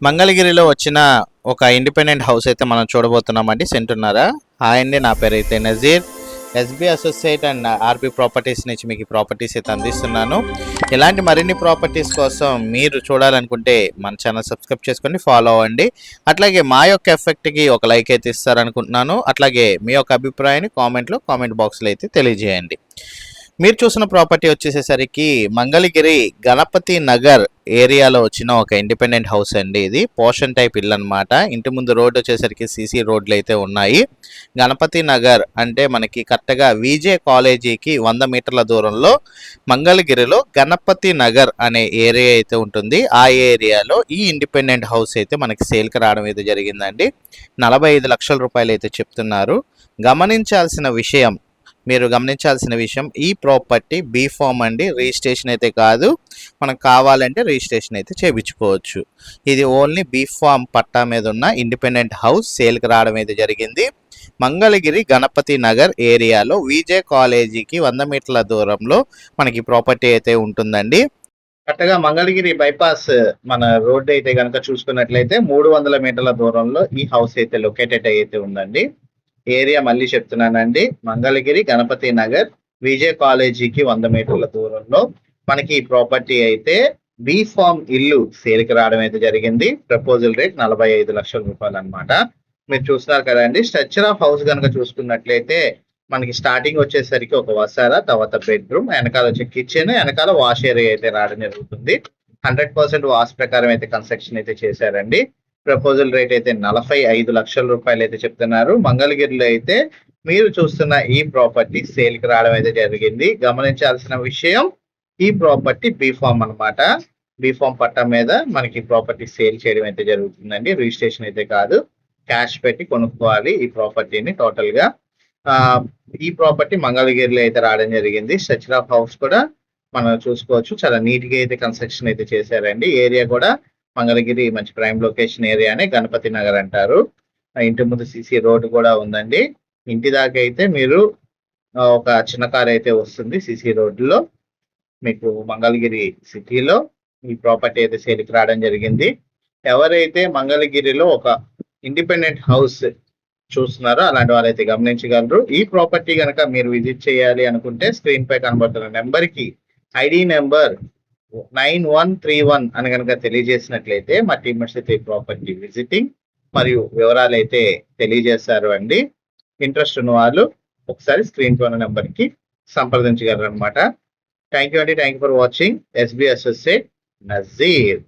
మంగళగిరిలో వచ్చిన ఒక ఇండిపెండెంట్ హౌస్ అయితే మనం చూడబోతున్నామండి. సెంటున్నారా? హాయ్ అండి, నా పేరు అయితే Nazeer. SB associate and RB properties నుంచి మీకు ప్రాపర్టీస్ అయితే అందిస్తున్నాను. ఇలాంటి మరిన్ని ప్రాపర్టీస్ కోసం మీరు చూడాలనుకుంటే మన ఛానల్ సబ్స్క్రైబ్ చేసుకొని ఫాలో అవ్వండి. అట్లాగే మా యొక్క ఎఫెక్ట్కి ఒక లైక్ అయితే ఇస్తారనుకుంటున్నాను. అట్లాగే మీ యొక్క అభిప్రాయాన్ని కామెంట్ బాక్స్లో అయితే తెలియజేయండి. మీరు చూసిన ప్రాపర్టీ వచ్చేసేసరికి మంగళగిరి గణపతి నగర్ ఏరియాలో వచ్చిన ఒక ఇండిపెండెంట్ హౌస్ అండి. ఇది పోర్షన్ టైప్ ఇల్లు అనమాట. ఇంటి ముందు రోడ్డు వచ్చేసరికి సీసీ రోడ్లు అయితే ఉన్నాయి. గణపతి నగర్ అంటే మనకి కరెక్ట్గా విజే కాలేజీకి 100 మీటర్ల దూరంలో మంగళగిరిలో గణపతి నగర్ అనే ఏరియా అయితే ఉంటుంది. ఆ ఏరియాలో ఈ ఇండిపెండెంట్ హౌస్ అయితే మనకి సేల్కి రావడం అయితే జరిగిందండి. 45 లక్షల రూపాయలు అయితే చెప్తున్నారు. మీరు గమనించాల్సిన విషయం ఈ ప్రాపర్టీ బీ ఫామ్ అండి. రిజిస్ట్రేషన్ అయితే కాదు, మనకు కావాలంటే రిజిస్ట్రేషన్ అయితే చేయించుకోవచ్చు. ఇది ఓన్లీ బీ ఫామ్ పట్టా మీద ఉన్న ఇండిపెండెంట్ హౌస్ సేల్కి రావడం అయితే జరిగింది. మంగళగిరి గణపతి నగర్ ఏరియాలో విజే కాలేజీకి 100 మీటర్ల దూరంలో మనకి ప్రాపర్టీ అయితే ఉంటుందండి. కరెక్ట్గా మంగళగిరి బైపాస్ మన రోడ్డు అయితే కనుక చూసుకున్నట్లయితే 300 మీటర్ల దూరంలో ఈ హౌస్ అయితే లొకేటెడ్ అయితే ఉందండి. ఏరియా మళ్ళీ చెప్తున్నానండి, మంగళగిరి గణపతి నగర్ విజయ కాలేజీకి 100 మీటర్ల దూరంలో మనకి ఈ ప్రాపర్టీ అయితే బీ ఫామ్ ఇల్లు సేల్కి రావడం అయితే జరిగింది. ప్రపోజల్ రేట్ 45 లక్షల రూపాయలు అనమాట. మీరు చూస్తున్నారు కదండి. స్ట్రక్చర్ ఆఫ్ హౌస్ కనుక చూసుకున్నట్లయితే మనకి స్టార్టింగ్ వచ్చేసరికి ఒక వసారా, తర్వాత బెడ్రూమ్, వెనకాల వచ్చే కిచెన్, వెనకాల వాష్ ఏరియా అయితే రావడం జరుగుతుంది. 100% వాష్ ప్రకారం అయితే కన్స్ట్రక్షన్ అయితే చేశారండి. ప్రపోజల్ రేట్ అయితే 45 లక్షల రూపాయలు అయితే చెప్తున్నారు. మంగళగిరిలో అయితే మీరు చూస్తున్న ఈ ప్రాపర్టీ సేల్కి రావడం అయితే జరిగింది. గమనించాల్సిన విషయం, ఈ ప్రాపర్టీ బీఫామ్ అనమాట. బీఫామ్ పట్టా మీద మనకి ప్రాపర్టీ సేల్ చేయడం అయితే జరుగుతుందండి. రిజిస్ట్రేషన్ అయితే కాదు, క్యాష్ పెట్టి కొనుక్కోవాలి ఈ ప్రాపర్టీని. టోటల్ గా ఈ ప్రాపర్టీ మంగళగిరిలో అయితే రావడం జరిగింది. స్ట్రక్చర్ ఆఫ్ హౌస్ కూడా మనం చూసుకోవచ్చు. చాలా నీట్ గా అయితే కన్స్ట్రక్షన్ అయితే చేశారండి. ఏరియా కూడా మంగళగిరి మంచి ప్రైమ్ లొకేషన్ ఏరియానే గణపతి నగర్ అంటారు. ఇంటి ముందు సిసి రోడ్డు కూడా ఉందండి. ఇంటి దాకా అయితే మీరు ఒక చిన్న కార్ అయితే వస్తుంది సిసి రోడ్డులో. మీకు మంగళగిరి సిటీలో ఈ ప్రాపర్టీ అయితే సేల్కి రావడం జరిగింది. ఎవరైతే మంగళగిరిలో ఒక ఇండిపెండెంట్ హౌస్ చూస్తున్నారో అలాంటి వాళ్ళైతే గమనించగలరు. ఈ ప్రాపర్టీ కనుక మీరు విజిట్ చేయాలి అనుకుంటే స్క్రీన్ పై కనబడుతున్న నెంబర్కి ఐడి నెంబర్ 9131 అని కనుక తెలియజేసినట్లయితే మా టీమ్మేట్స్ అయితే ప్రాపర్టీ విజిటింగ్ మరియు వివరాలు అయితే తెలియజేస్తారు అండి. ఇంట్రెస్ట్ ఉన్న వాళ్ళు ఒకసారి స్క్రీన్ పై ఉన్న నెంబర్కి సంప్రదించగలరు అనమాట. థ్యాంక్ యూ అండి. Thank you for watching. SB associate Nazir.